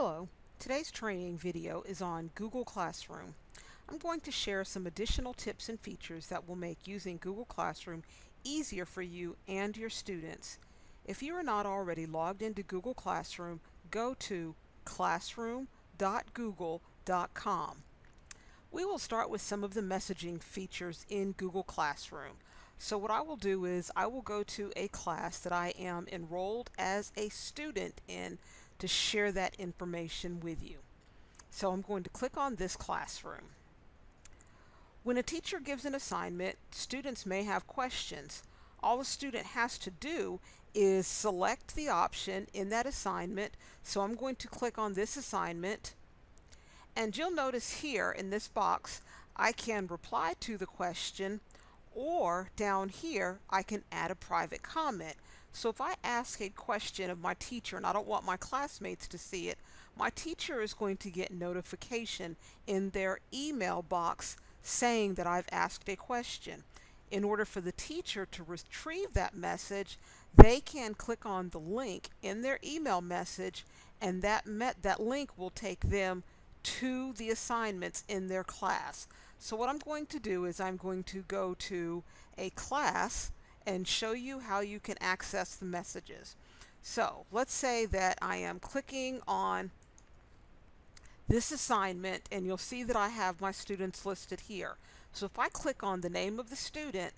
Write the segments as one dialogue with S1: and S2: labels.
S1: Hello, today's training video is on Google Classroom. I'm going to share some additional tips and features that will make using Google Classroom easier for you and your students. If you are not already logged into Google Classroom, go to classroom.google.com. We will start with some of the messaging features in Google Classroom. So what I will do is I will go to a class that I am enrolled as a student in to share that information with you. So I'm going to click on this classroom. When a teacher gives an assignment, students may have questions. All the student has to do is select the option in that assignment. So I'm going to click on this assignment, and you'll notice here in this box I can reply to the question, or down here I can add a private comment. So if I ask a question of my teacher and I don't want my classmates to see it, my teacher is going to get notification in their email box saying that I've asked a question. In order for the teacher to retrieve that message, they can click on the link in their email message, and that link will take them to the assignments in their class. So what I'm going to do is I'm going to go to a class and show you how you can access the messages. So let's say that I am clicking on this assignment, and you'll see that I have my students listed here. So if I click on the name of the student,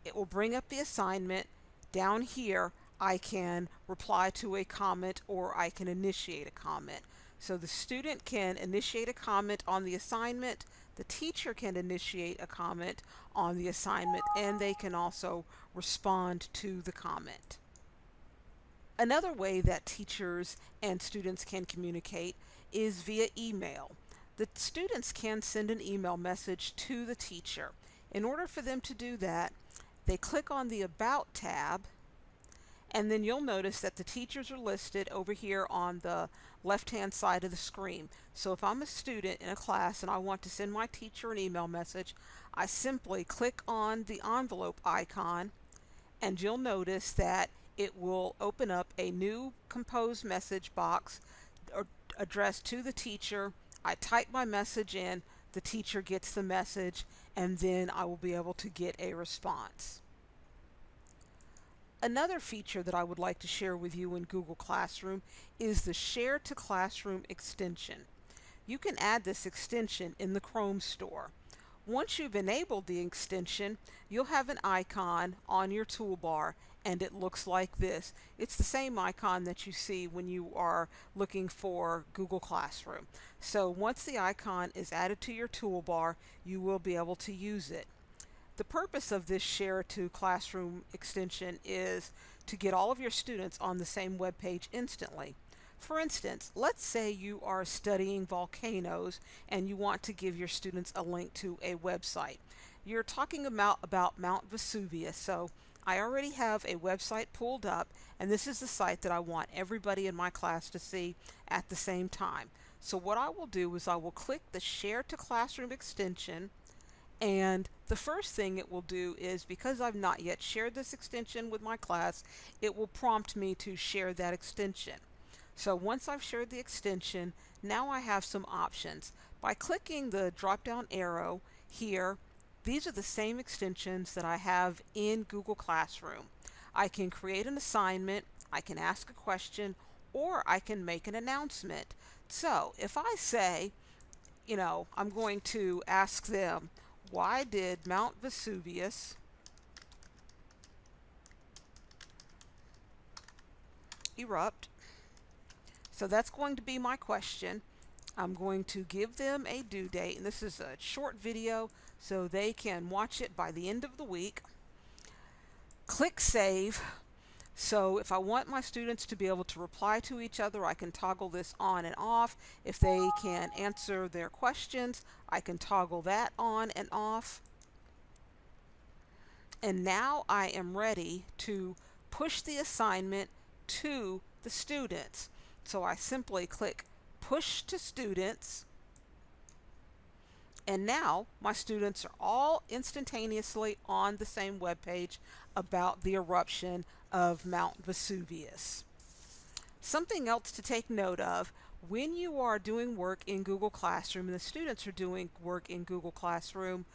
S1: it will bring up the assignment. Down here I can reply to a comment, or I can initiate a comment. So the student can initiate a comment on the assignment, the teacher can initiate a comment on the assignment, and they can also respond to the comment. Another way that teachers and students can communicate is via email. The students can send an email message to the teacher. In order for them to do that, they click on the About tab, and then you'll notice that the teachers are listed over here on the left-hand side of the screen. So if I'm a student in a class and I want to send my teacher an email message, I simply click on the envelope icon, and you'll notice that it will open up a new composed message box addressed to the teacher. I type my message in, the teacher gets the message, and then I will be able to get a response. Another feature that I would like to share with you in Google Classroom is the Share to Classroom extension. You can add this extension in the Chrome store. Once you've enabled the extension, you'll have an icon on your toolbar, and it looks like this. It's the same icon that you see when you are looking for Google Classroom. So once the icon is added to your toolbar, you will be able to use it. The purpose of this Share to Classroom extension is to get all of your students on the same web page instantly. For instance, let's say you are studying volcanoes and you want to give your students a link to a website. You're talking about Mount Vesuvius, so I already have a website pulled up, and this is the site that I want everybody in my class to see at the same time. So what I will do is I will click the Share to Classroom extension, and the first thing it will do is, because I've not yet shared this extension with my class, it will prompt me to share that extension. So once I've shared the extension, now I have some options. By clicking the drop down arrow here, these are the same extensions that I have in Google Classroom. I can create an assignment, I can ask a question, or I can make an announcement. So if I say, I'm going to ask them, why did Mount Vesuvius erupt? So that's going to be my question. I'm going to give them a due date, and this is a short video so they can watch it by the end of the week. Click Save. So if I want my students to be able to reply to each other, I can toggle this on and off. If they can answer their questions, I can toggle that on and off. And now I am ready to push the assignment to the students. So I simply click Push to Students, and now my students are all instantaneously on the same web page about the eruption of Mount Vesuvius. Something else to take note of: when you are doing work in Google Classroom and the students are doing work in Google Classroom,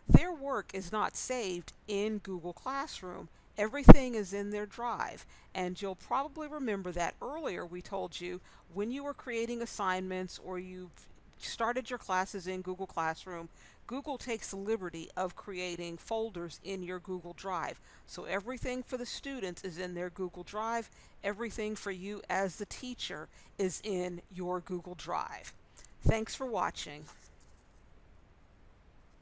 S1: their work is not saved in Google Classroom. Everything is in their drive, and you'll probably remember that earlier we told you when you were creating assignments or you started your classes in Google Classroom, Google takes the liberty of creating folders in your Google Drive. So everything for the students is in their Google Drive. Everything for you as the teacher is in your Google Drive. Thanks for watching.